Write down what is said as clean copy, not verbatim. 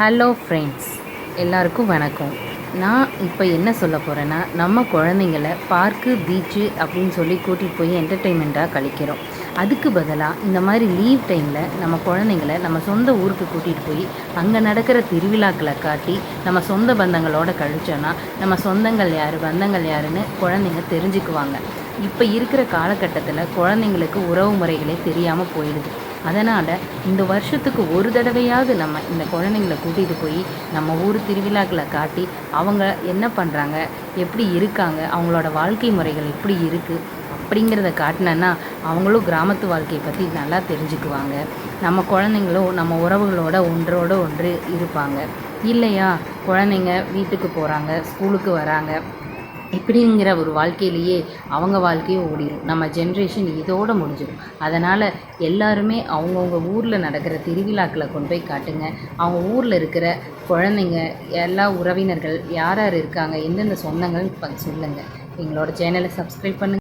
Hello friends, எல்லாருக்கும் வணக்கம். நான் இப்போ என்ன சொல்ல போகிறேன்னா, நம்ம குழந்தைங்கள பார்க்கு, பீச்சு அப்படின்னு சொல்லி கூட்டிகிட்டு போய் என்டர்டெயின்மெண்ட்டாக கழிக்கிறோம். அதுக்கு பதிலாக இந்த மாதிரி லீவ் டைமில் நம்ம குழந்தைங்கள நம்ம சொந்த ஊருக்கு கூட்டிகிட்டு போய் அங்கே நடக்கிற திருவிழாக்களை காட்டி நம்ம சொந்த பந்தங்களோட கழிச்சோன்னா நம்ம சொந்தங்கள் யார், பந்தங்கள் யாருன்னு குழந்தைங்க தெரிஞ்சுக்குவாங்க. இப்போ இருக்கிற காலகட்டத்தில் குழந்தைங்களுக்கு உறவு முறைகளே தெரியாமல் போயிடுது. அதனால் இந்த வருஷத்துக்கு ஒரு தடவையாவது நம்ம இந்த குழந்தைங்களை கூட்டிகிட்டு போய் நம்ம ஊர் திருவிழாக்களை காட்டி அவங்க என்ன பண்ணுறாங்க, எப்படி இருக்காங்க, அவங்களோட வாழ்க்கை முறைகள் எப்படி இருக்குது அப்படிங்கிறத காட்டினேன்னா அவங்களும் கிராமத்து வாழ்க்கையை பற்றி நல்லா தெரிஞ்சுக்குவாங்க. நம்ம குழந்தைங்களும் நம்ம உறவுகளோட ஒன்றோட ஒன்று இருப்பாங்க. இல்லையா, குழந்தைங்க வீட்டுக்கு போகிறாங்க, ஸ்கூலுக்கு வராங்க, இப்படிங்கிற ஒரு வாழ்க்கையிலேயே அவங்க வாழ்க்கையும் ஓடிடும். நம்ம ஜென்ரேஷன் இதோடு முடிஞ்சிடும். அதனால் எல்லாருமே அவங்கவுங்க ஊரில் நடக்கிற திருவிழாக்களை கொண்டு போய் காட்டுங்க. அவங்க ஊரில் இருக்கிற குழந்தைங்க, எல்லா உறவினர்கள் யார் யார் இருக்காங்க, எந்தெந்த சொந்தங்கள்னு சொல்லுங்கள். எங்களோட சேனலை சப்ஸ்கிரைப் பண்ணுங்கள்.